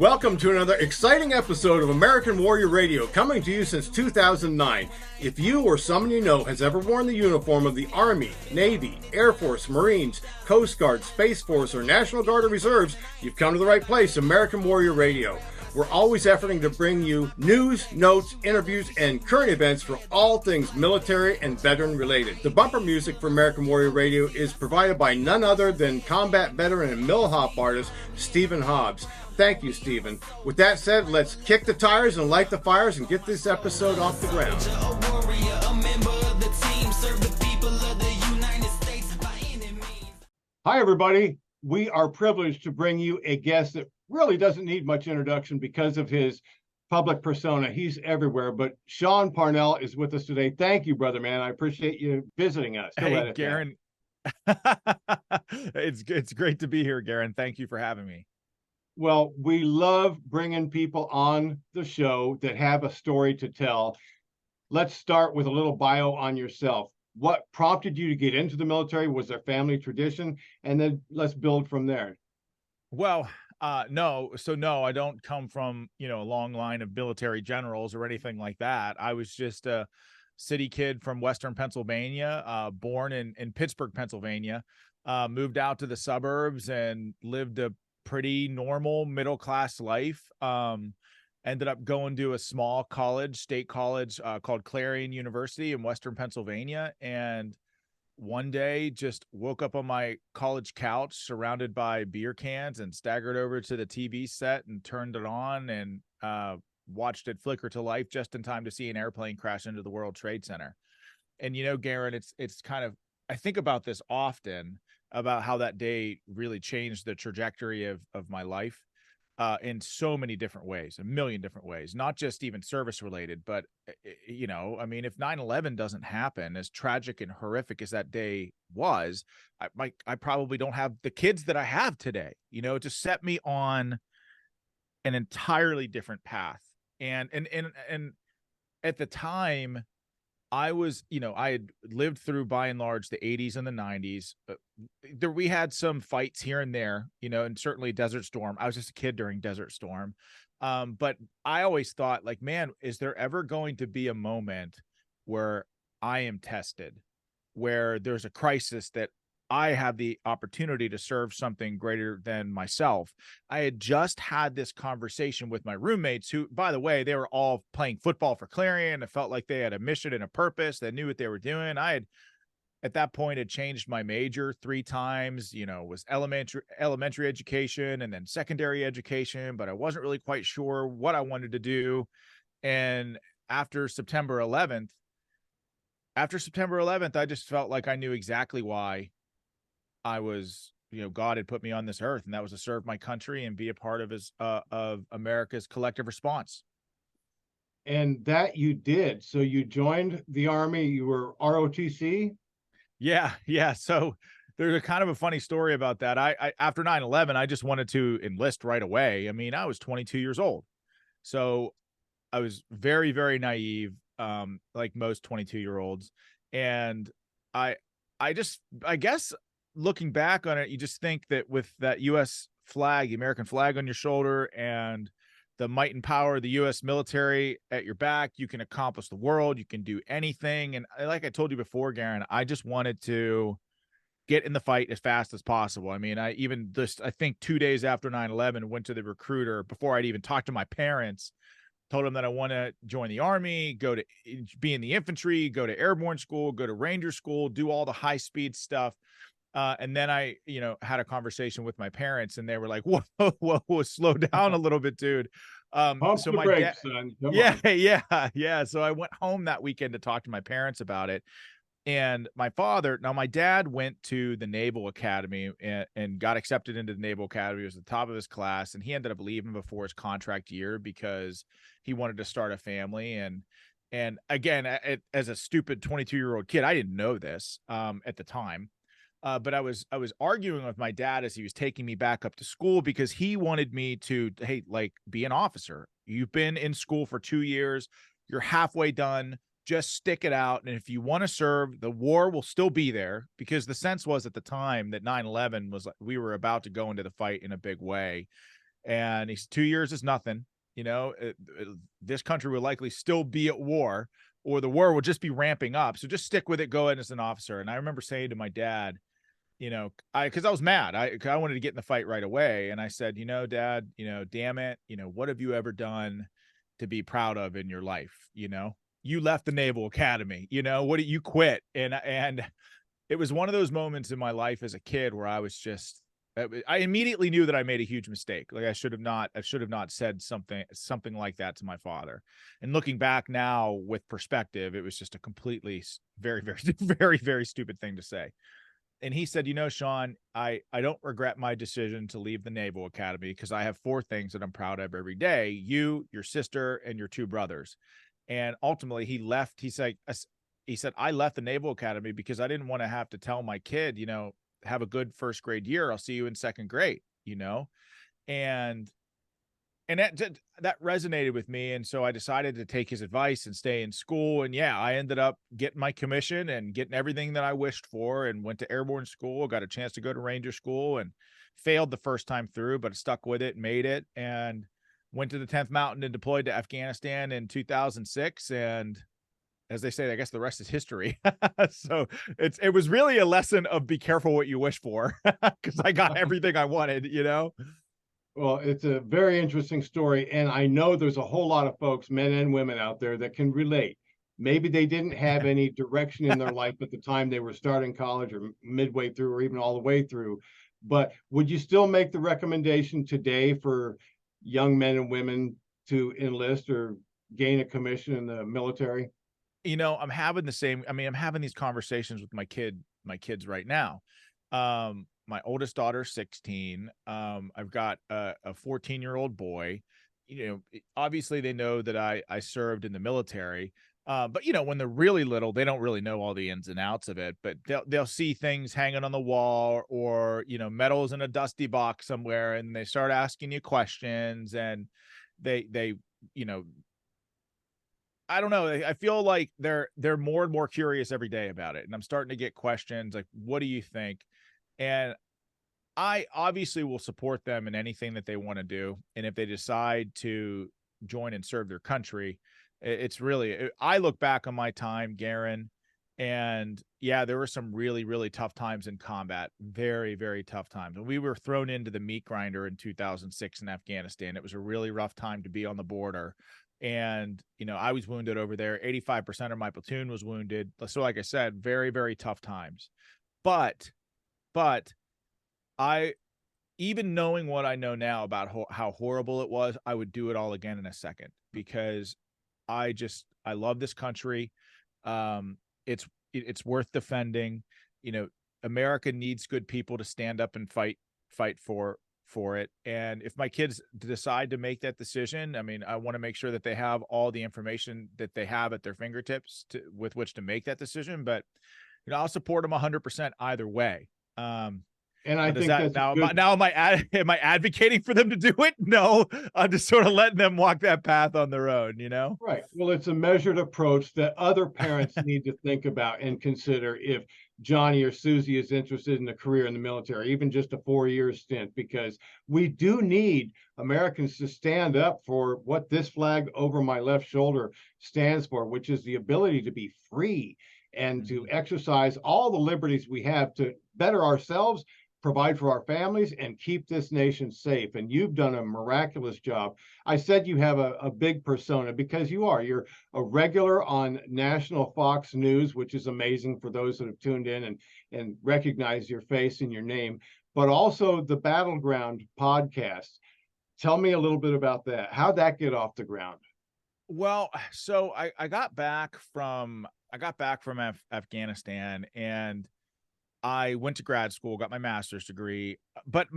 Welcome to another exciting episode of American Warrior Radio, coming to you since 2009. If you or someone you know has ever worn the uniform of the Army, Navy, Air Force, Marines, Coast Guard, Space Force, or National Guard or Reserves, you've come to the right place, American Warrior Radio. We're always efforting to bring you news, notes, interviews, and current events for all things military and veteran related. The bumper music for American Warrior Radio is provided by none other than combat veteran and mill hop artist Stephen Hobbs. Thank you, Stephen. With that said, let's kick the tires and light the fires and get this episode off the ground. Hi, everybody. We are privileged to bring you a guest that really doesn't need much introduction because of his public persona. He's everywhere, but Sean Parnell is with us today. Thank you, brother, man. I appreciate you visiting us. Hey, Garren. It's great to be here, Garren. Thank you for having me. Well, we love bringing people on the show that have a story to tell. Let's start with a little bio on yourself. What prompted you to get into the military? Was there family tradition? And then let's build from there. Well, no, I don't come from, a long line of military generals or anything like that. I was just a city kid from Western Pennsylvania, born in Pittsburgh, Pennsylvania, moved out to the suburbs and lived a pretty normal middle-class life. Ended up going to a small college, state college, called Clarion University in Western Pennsylvania. And one day just woke up on my college couch surrounded by beer cans and staggered over to the TV set and turned it on and watched it flicker to life just in time to see an airplane crash into the World Trade Center. And, Garren, it's kind of, I think about this often, about how that day really changed the trajectory of my life in so many different ways, a million different ways, not just even service related, but, if 9/11 doesn't happen, as tragic and horrific as that day was, I probably don't have the kids that I have today. It just set me on an entirely different path. And at the time, I was, I had lived through, by and large, the 80s and the 90s. We had some fights here and there, and certainly Desert Storm. I was just a kid during Desert Storm. But I always thought, like, man, is there ever going to be a moment where I am tested, where there's a crisis that I have the opportunity to serve something greater than myself? I had just had this conversation with my roommates who, by the way, they were all playing football for Clarion. It felt like they had a mission and a purpose. They knew what they were doing. I had, at that point, had changed my major 3 times, was elementary education and then secondary education, but I wasn't really quite sure what I wanted to do. And after September 11th, I just felt like I knew exactly why I was, God had put me on this earth, and that was to serve my country and be a part of America's collective response. And that you did. So you joined the Army, you were ROTC? Yeah. So there's a kind of a funny story about that. I after 9/11, I just wanted to enlist right away. I was 22 years old. So I was very, very naive, like most 22-year-olds. And I guess, looking back on it, you just think that with that U.S. flag, the American flag on your shoulder, and the might and power of the U.S. military at your back, you can accomplish the world. You can do anything. And like I told you before, Garren, I just wanted to get in the fight as fast as possible. I think 2 days after 9/11, went to the recruiter before I'd even talked to my parents, told them that I want to join the Army, be in the infantry, go to airborne school, go to Ranger school, do all the high speed stuff. And then I, had a conversation with my parents, and they were like, whoa, slow down a little bit, dude. So my dad, son. Yeah. So I went home that weekend to talk to my parents about it. And my dad went to the Naval Academy and got accepted into the Naval Academy. He was at the top of his class, and he ended up leaving before his contract year because he wanted to start a family. And again, as a stupid 22-year-old kid, I didn't know this at the time. But I was arguing with my dad as he was taking me back up to school, because he wanted me to, hey, like, be an officer. You've been in school for 2 years. You're halfway done. Just stick it out. And if you want to serve, the war will still be there, because the sense was at the time that 9/11 was like, we were about to go into the fight in a big way. And he's 2 years is nothing. This country will likely still be at war, or the war will just be ramping up. So just stick with it. Go in as an officer. And I remember saying to my dad, because I was mad. I wanted to get in the fight right away. And I said, Dad, damn it, what have you ever done to be proud of in your life? You left the Naval Academy, what did you quit? And it was one of those moments in my life as a kid where I immediately knew that I made a huge mistake. Like I should have not said something like that to my father. And looking back now with perspective, it was just a completely very, very, very, very stupid thing to say. And he said, Sean, I don't regret my decision to leave the Naval Academy because I have 4 things that I'm proud of every day: you, your sister, and your 2 brothers. And ultimately he left. He said, I left the Naval Academy because I didn't want to have to tell my kid, have a good first grade year. I'll see you in second grade, and that resonated with me. And so I decided to take his advice and stay in school. And yeah, I ended up getting my commission and getting everything that I wished for, and went to airborne school, got a chance to go to Ranger school, and failed the first time through, but stuck with it, made it, and went to the 10th Mountain and deployed to Afghanistan in 2006. And as they say, I guess the rest is history. So it was really a lesson of be careful what you wish for, because I got everything I wanted, Well, it's a very interesting story, and I know there's a whole lot of folks, men and women out there, that can relate. Maybe they didn't have any direction in their life at the time they were starting college, or midway through, or even all the way through. But would you still make the recommendation today for young men and women to enlist or gain a commission in the military? I'm having I'm having these conversations with my kids right now. My oldest daughter's 16. I've got a 14-year-old boy. Obviously they know that I served in the military. But when they're really little, they don't really know all the ins and outs of it, but they'll see things hanging on the wall, or, medals in a dusty box somewhere, and they start asking you questions, and they I don't know. I feel like they're more and more curious every day about it. And I'm starting to get questions like, what do you think? And I obviously will support them in anything that they want to do. And if they decide to join and serve their country, it's really, I look back on my time, Garren, and yeah, there were some really, really tough times in combat. Very, very tough times. And we were thrown into the meat grinder in 2006 in Afghanistan. It was a really rough time to be on the border. And, I was wounded over there. 85% of my platoon was wounded. So like I said, very, very tough times. But even knowing what I know now about how horrible it was, I would do it all again in a second, because I love this country. It's worth defending. America needs good people to stand up and fight for it. And if my kids decide to make that decision, I want to make sure that they have all the information that they have at their fingertips with which to make that decision. But I'll support them 100% either way. And I think that's now. good. Am I advocating for them to do it? No, I'm just sort of letting them walk that path on their own. Right. Well, it's a measured approach that other parents need to think about and consider if Johnny or Susie is interested in a career in the military, even just a 4-year stint, because we do need Americans to stand up for what this flag over my left shoulder stands for, which is the ability to be free and to exercise all the liberties we have to better ourselves, provide for our families, and keep this nation safe. And you've done a miraculous job. I said you have a big persona because you're a regular on national Fox News, which is amazing for those that have tuned in and recognize your face and your name, but also the Battleground podcast. Tell me a little bit about that. How'd that get off the ground? Well, so I got back from Afghanistan, and I went to grad school, got my master's degree, but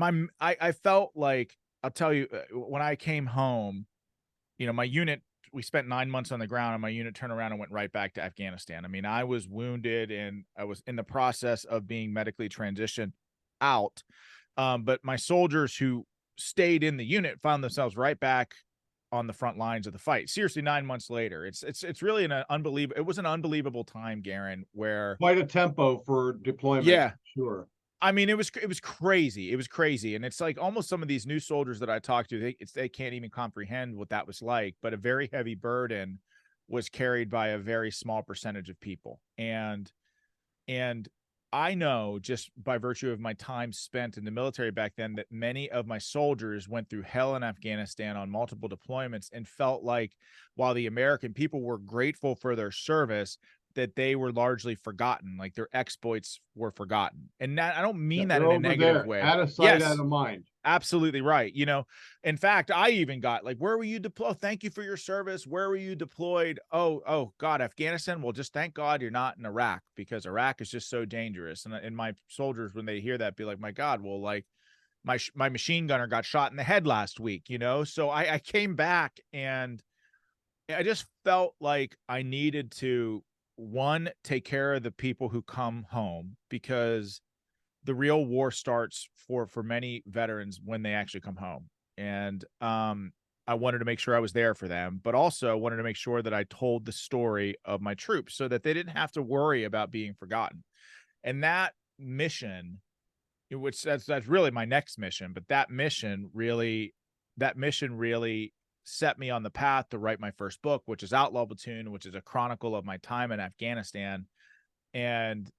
I felt like, I'll tell you, when I came home, my unit, we spent 9 months on the ground, and my unit turned around and went right back to Afghanistan. I was wounded, and I was in the process of being medically transitioned out. But my soldiers who stayed in the unit found themselves right back on the front lines of the fight. Seriously, 9 months later. It's really it was an unbelievable time, Garren, where Quite a tempo for deployment. yeah, Sure. I mean, it was crazy. It was crazy, and it's like almost some of these new soldiers that I talked to, they can't even comprehend what that was like. But a very heavy burden was carried by a very small percentage of people, and I know just by virtue of my time spent in the military back then that many of my soldiers went through hell in Afghanistan on multiple deployments and felt like while the American people were grateful for their service, that they were largely forgotten, like their exploits were forgotten. And that, I don't Yeah, mean that they're in a over negative there, way. out of sight, out Yes, of mind. absolutely right. You know, in fact, I even got like, where were you deployed? Thank you for your service. Where were you deployed? Oh God, Afghanistan. Well, just thank God you're not in Iraq, because Iraq is just so dangerous. And my soldiers, when they hear that, be like, my God, well, like my machine gunner got shot in the head last week, you know? So I came back and I just felt like I needed to, one, take care of the people who come home, because the real war starts for many veterans when they actually come home. And I wanted to make sure I was there for them, but also wanted to make sure that I told the story of my troops so that they didn't have to worry about being forgotten. And that mission, which that's really my next mission, but that mission really set me on the path to write my first book, which is Outlaw Platoon, which is a chronicle of my time in Afghanistan. And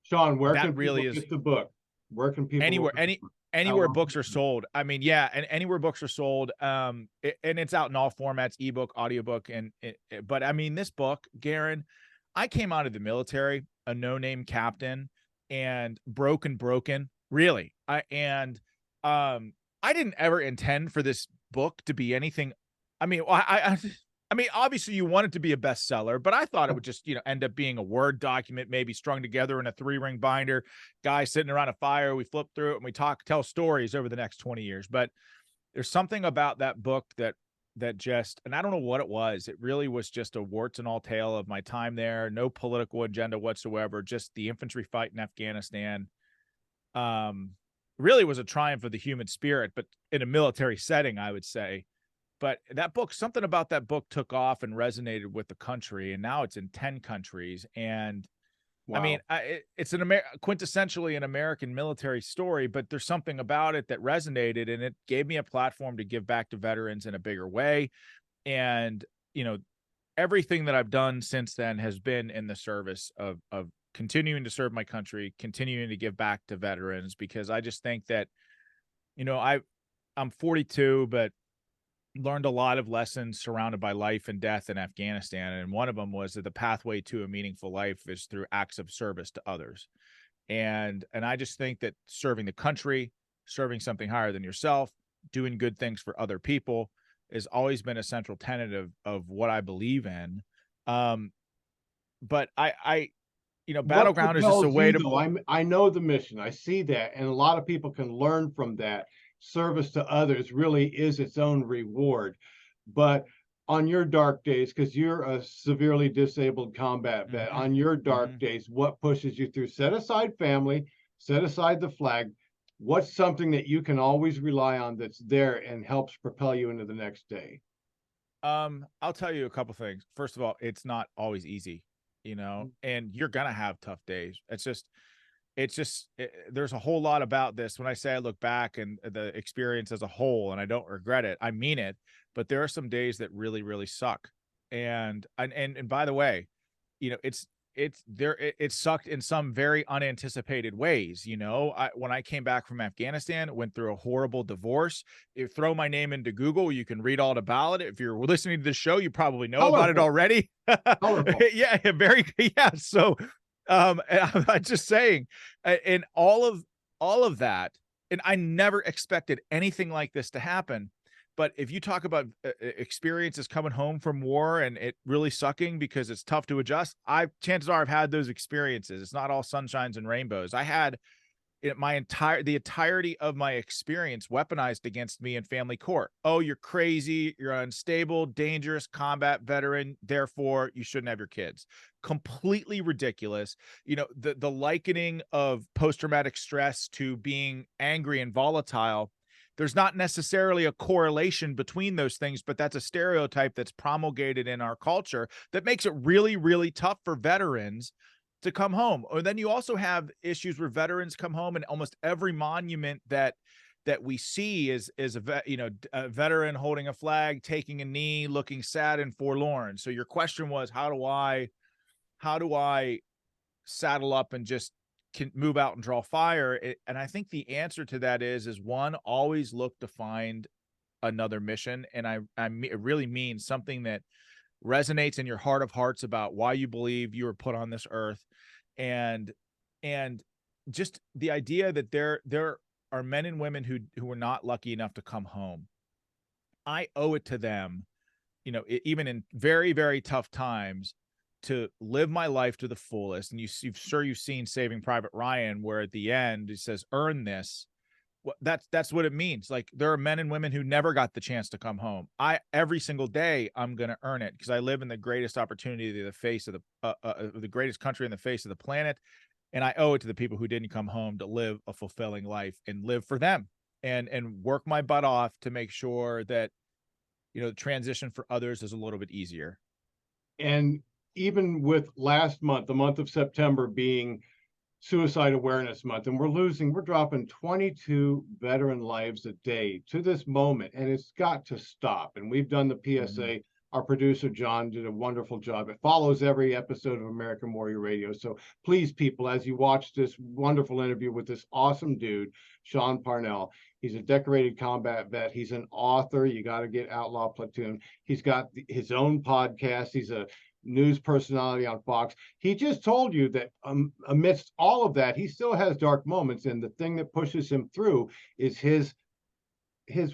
Sean, where that can people really is get the book? Where can people anywhere, order the book? anywhere Outlaw books are Platoon. sold. I mean, yeah, and anywhere books are sold. And it's out in all formats, ebook, audiobook, but I mean, this book, Garren, I came out of the military, a no-name captain, and broken, really. I didn't ever intend for this book to be anything. I mean, I mean, obviously you want it to be a bestseller, but I thought it would just, end up being a Word document, maybe strung together in a 3-ring binder, guy sitting around a fire. We flip through it and we tell stories over the next 20 years. But there's something about that book that just, and I don't know what it was. It really was just a warts and all tale of my time there. No political agenda whatsoever, just the infantry fight in Afghanistan. Um, Really was a triumph of the human spirit, but in a military setting, I would say. But that book, something about that book took off and resonated with the country, and now it's in 10 countries. And I mean, Wow. it's quintessentially an American military story, but there's something about it that resonated, and it gave me a platform to give back to veterans in a bigger way. And, everything that I've done since then has been in the service of continuing to serve my country, continuing to give back to veterans, because I just think that, I'm 42, but learned a lot of lessons surrounded by life and death in Afghanistan. And one of them was that the pathway to a meaningful life is through acts of service to others. And I just think that serving the country, serving something higher than yourself, doing good things for other people has always been a central tenet of what I believe in. Um, but What Battleground is just a propels way you to, though? I know the mission. I see that, and a lot of people can learn from that. Service to others really is its own reward. But on your dark days, because you're a severely disabled combat vet, Mhm, on your dark mhm. days, what pushes you through? Set aside family, set aside the flag. What's something that you can always rely on that's there and helps propel you into the next day? I'll tell you a couple things. First of all, it's not always easy, and you're gonna have tough days. There's a whole lot about this. When I say I look back and the experience as a whole, and I don't regret it, I mean it. But there are some days that really, really suck. And by the way, it sucked in some very unanticipated ways. When I came back from Afghanistan, went through a horrible divorce. You throw my name into Google, you can read all about it. If you're listening to this show, you probably know about it Colorful, already. colorful. Yeah, very, yeah. So and I'm just saying, in all of that, and I never expected anything like this to happen. But if you talk about experiences coming home from war and it really sucking because it's tough to adjust, chances are I've had those experiences. It's not all sunshines and rainbows. I had the entirety of my experience weaponized against me in family court. Oh, you're crazy, you're unstable, dangerous combat veteran, therefore you shouldn't have your kids. Completely ridiculous. The likening of post-traumatic stress to being angry and volatile, there's not necessarily a correlation between those things, but that's a stereotype that's promulgated in our culture that makes it really, really tough for veterans to come home. Or then you also have issues where veterans come home, and almost every monument that we see is a veteran holding a flag, taking a knee, looking sad and forlorn. So your question was, how do I saddle up and just can move out and draw fire? And I think the answer to that is one, always look to find another mission. And it really means something that resonates in your heart of hearts about why you believe you were put on this earth. And just the idea that there are men and women who were not lucky enough to come home. I owe it to them, even in very, very tough times, to live my life to the fullest. And you've seen Saving Private Ryan, where at the end it says, earn this. Well, that's what it means. Like, there are men and women who never got the chance to come home. Every single day I'm going to earn it, because I live in the greatest opportunity, the face of the greatest country in the face of the planet. And I owe it to the people who didn't come home to live a fulfilling life and live for them, and work my butt off to make sure that, the transition for others is a little bit easier. And even with last month, the month of September, being Suicide Awareness Month, and we're dropping 22 veteran lives a day to this moment, and it's got to stop. And we've done the PSA. Mhm. Our producer John did a wonderful job. It follows every episode of American Warrior Radio. So please, people, as you watch this wonderful interview with this awesome dude, Sean Parnell, he's a decorated combat vet. He's an author. You got to get Outlaw Platoon. He's got his own podcast. He's a news personality on Fox. He just told you that amidst all of that, he still has dark moments, and the thing that pushes him through is his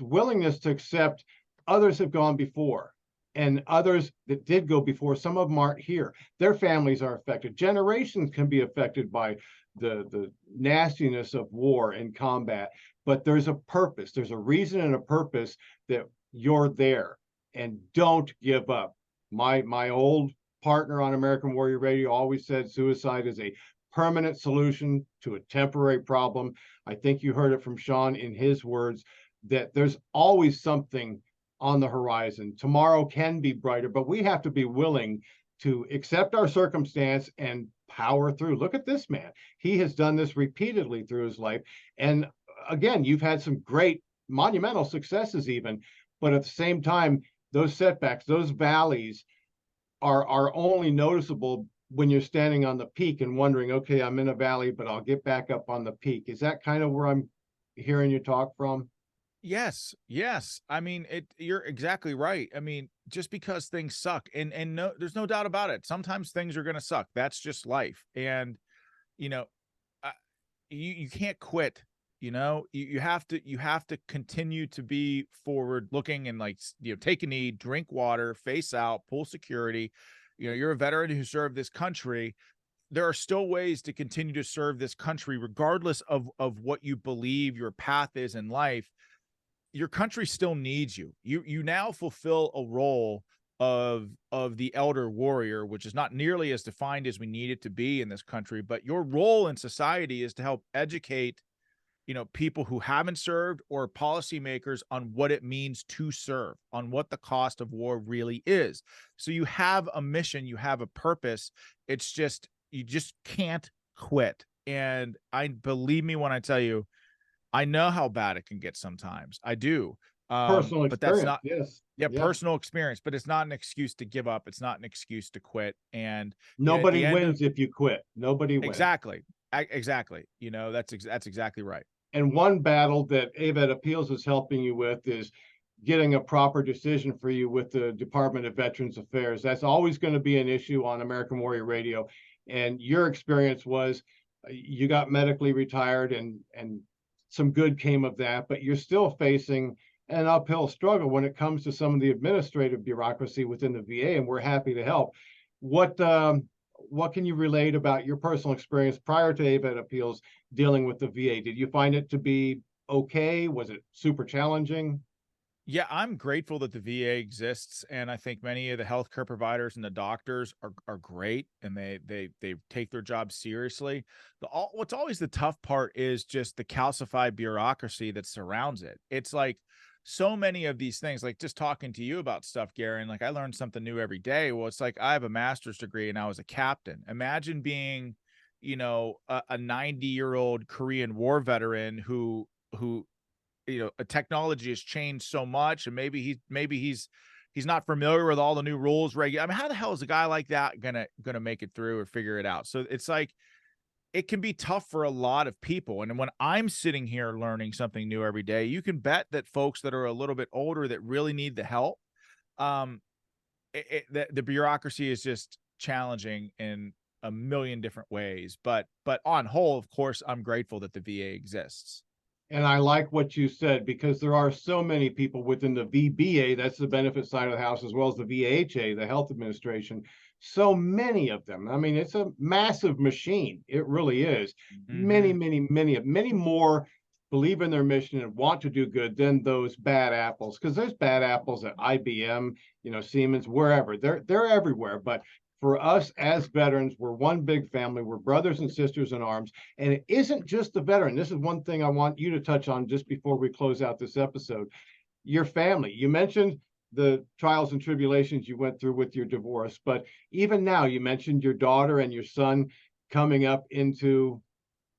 willingness to accept others have gone before, and others that did go before, some of them aren't here. Their families are affected. Generations can be affected by the nastiness of war and combat, but there's a purpose. There's a reason and a purpose that you're there, and don't give up. My old partner on American Warrior Radio always said suicide is a permanent solution to a temporary problem. I think you heard it from Sean in his words, that there's always something on the horizon. Tomorrow can be brighter, but we have to be willing to accept our circumstance and power through. Look at this man. He has done this repeatedly through his life. And again, you've had some great monumental successes even, but at the same time, those setbacks, those valleys are only noticeable when you're standing on the peak and wondering, okay, I'm in a valley, but I'll get back up on the peak. Is that kind of where I'm hearing you talk from? Yes. I mean, you're exactly right. I mean, just because things suck, and no, there's no doubt about it. Sometimes things are going to suck. That's just life. And, you know, uh, you can't quit. You have to continue to be forward looking, and, like, take a knee, drink water, face out, pull security. You're a veteran who served this country. There are still ways to continue to serve this country, regardless of what you believe your path is in life. Your country still needs you. You now fulfill a role of the elder warrior, which is not nearly as defined as we need it to be in this country. But your role in society is to help educate people who haven't served, or policymakers, on what it means to serve, on what the cost of war really is. So you have a mission, you have a purpose. It's just, you just can't quit. And believe me when I tell you, I know how bad it can get sometimes. I do. Personal But that's experience, not, yes. yeah, Yeah. personal experience, but it's not an excuse to give up. It's not an excuse to quit. And at Nobody the end wins if you quit. Nobody wins. exactly. Exactly. That's exactly right. And one battle that AVET Appeals is helping you with is getting a proper decision for you with the Department of Veterans Affairs. That's always going to be an issue on American Warrior Radio. And your experience was you got medically retired, and some good came of that, but you're still facing an uphill struggle when it comes to some of the administrative bureaucracy within the VA, and we're happy to help. What can you relate about your personal experience prior to AVET Appeals dealing with the VA? Did you find it to be okay? Was it super challenging? Yeah, I'm grateful that the VA exists, and I think many of the healthcare providers and the doctors are great, and they take their job seriously. What's always the tough part is just the calcified bureaucracy that surrounds it. It's like so many of these things, like just talking to you about stuff, Garren, like I learned something new every day. Well, it's like I have a master's degree and I was a captain. Imagine being, a 90-year-old Korean war veteran who, a technology has changed so much, and maybe he's not familiar with all the new rules. I mean, how the hell is a guy like that gonna make it through or figure it out? So it's like it can be tough for a lot of people. And when I'm sitting here learning something new every day, you can bet that folks that are a little bit older that really need the help, um, the bureaucracy is just challenging in a million different ways. But on whole, of course, I'm grateful that the VA exists. And I like what you said, because there are so many people within the VBA, that's the benefit side of the house, as well as the VHA, the Health Administration. So many of them. I mean, it's a massive machine. It really is. Many, Mm-hmm. many more believe in their mission and want to do good than those bad apples. Because there's bad apples at IBM, Siemens, wherever. They're everywhere. But for us as veterans, we're one big family. We're brothers and sisters in arms. And it isn't just the veteran. This is one thing I want you to touch on just before we close out this episode. Your family. You mentioned the trials and tribulations you went through with your divorce, but even now, you mentioned your daughter and your son coming up into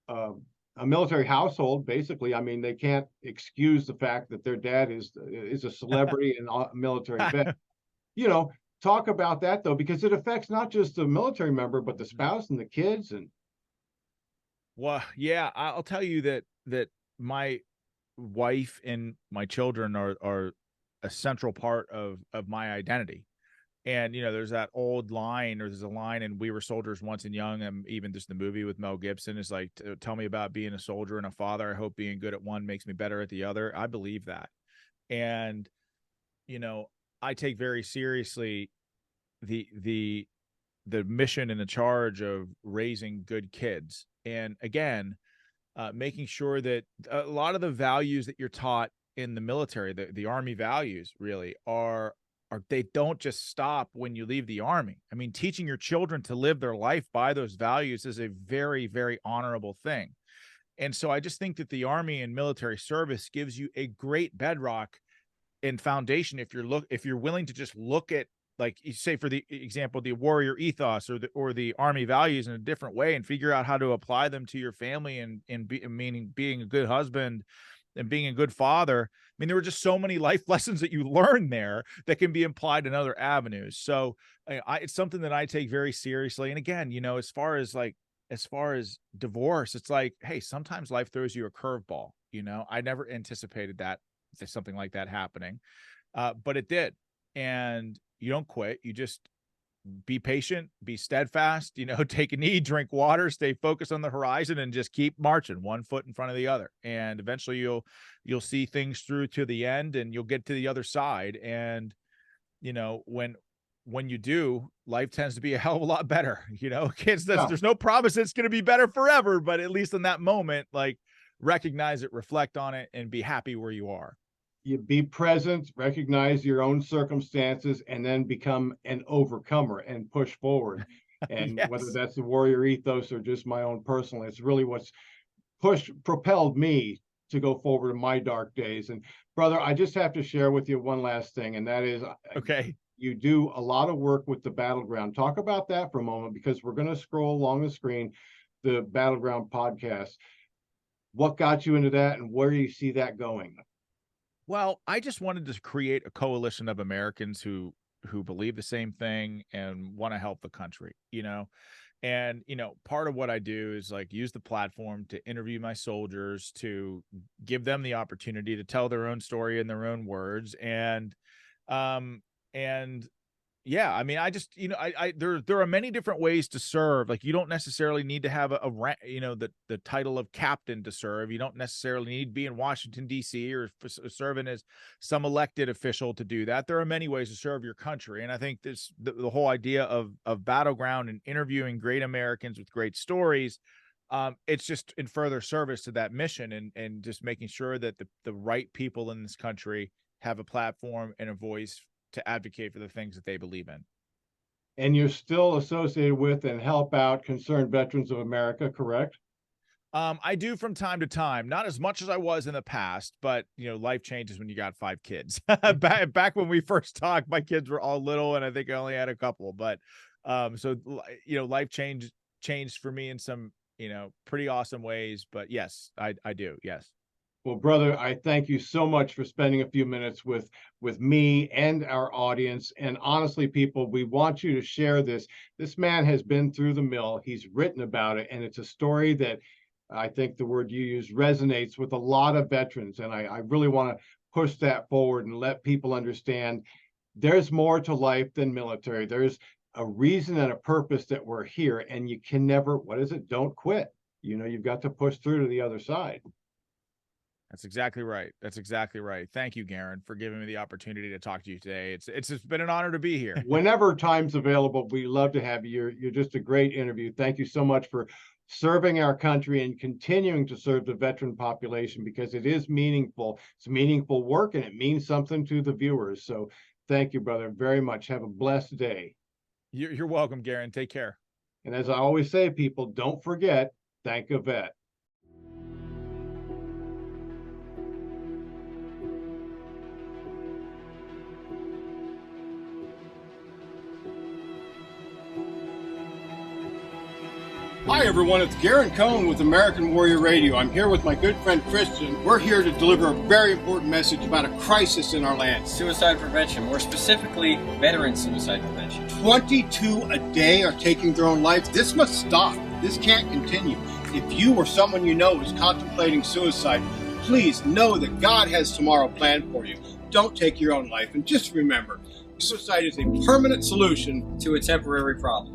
a military household. Basically, I mean, they can't excuse the fact that their dad is a celebrity and a military vet. You know, talk about that though, because it affects not just the military member, but the spouse and the kids. And Well, yeah, I'll tell you that my wife and my children are a central part of my identity. And there's that old line, or there's a line in We Were Soldiers Once and Young, and even just the movie with Mel Gibson is like, tell me about being a soldier and a father. I hope being good at one makes me better at the other. I believe that. And I take very seriously the the mission and the charge of raising good kids. And again, making sure that a lot of the values that you're taught in the military, the Army values really are they don't just stop when you leave the Army. I mean, teaching your children to live their life by those values is a very, very honorable thing. And so I just think that the Army and military service gives you a great bedrock and foundation if you're willing to just look at, like you say, for the example, the warrior ethos or the Army values in a different way, and figure out how to apply them to your family, meaning being a good husband and being a good father. I mean, there were just so many life lessons that you learn there that can be applied in other avenues. So it's something that I take very seriously. And again, as far as divorce, it's like, hey, sometimes life throws you a curveball. I never anticipated something like that happening, but it did. And you don't quit. You just be patient, be steadfast, take a knee, drink water, stay focused on the horizon, and just keep marching one foot in front of the other. And eventually you'll see things through to the end, and you'll get to the other side. And, when you do, life tends to be a hell of a lot better. Kids, yeah, there's no promise it's going to be better forever, but at least in that moment, like, recognize it, reflect on it, and be happy where you are. you be present, recognize your own circumstances, and then become an overcomer and push forward. And whether Yes. that's the warrior ethos or just my own personal, it's really what's propelled me to go forward in my dark days. And brother, I just have to share with you one last thing, and that is, Okay. you do a lot of work with the battleground. Talk about that for a moment, because we're going to scroll along the screen the battleground podcast. What got you into that, and where do you see that going? Well, I just wanted to create a coalition of Americans who believe the same thing and want to help the country, And, part of what I do is like use the platform to interview my soldiers, to give them the opportunity to tell their own story in their own words. And yeah, I mean, I just, there are many different ways to serve. Like, you don't necessarily need to have a rank, the title of captain to serve. You don't necessarily need to be in Washington, D.C. or serving as some elected official to do that. There are many ways to serve your country. And I think the whole idea of battleground and interviewing great Americans with great stories, it's just in further service to that mission, and just making sure that the right people in this country have a platform and a voice to advocate for the things that they believe in. And you're still associated with and help out Concerned Veterans of America, correct? I do from time to time, not as much as I was in the past, but life changes when you got 5 kids. Back when we first talked, my kids were all little, and I think I only had a couple. But life changed for me in some pretty awesome ways. But yes, I do. Yes. Well, brother, I thank you so much for spending a few minutes with me and our audience. And honestly, people, we want you to share this. This man has been through the mill. He's written about it, and it's a story that I think the word you use resonates with a lot of veterans. And I really want to push that forward and let people understand there's more to life than military. There's a reason and a purpose that we're here, and you can never, don't quit. You've got to push through to the other side. That's exactly right. That's exactly right. Thank you, Garren, for giving me the opportunity to talk to you today. It's been an honor to be here. Whenever time's available, we love to have you. You're just a great interview. Thank you so much for serving our country and continuing to serve the veteran population, because it is meaningful. It's meaningful work, and it means something to the viewers. So thank you, brother, very much. Have a blessed day. You're welcome, Garren. Take care. And as I always say, people, don't forget, thank a vet. Hi, everyone. It's Garren Cohn with American Warrior Radio. I'm here with my good friend Christian. We're here to deliver a very important message about a crisis in our land. Suicide prevention, more specifically, veteran suicide prevention. 22 a day are taking their own lives. This must stop. This can't continue. If you or someone you know is contemplating suicide, please know that God has tomorrow planned for you. Don't take your own life. And just remember, suicide is a permanent solution to a temporary problem.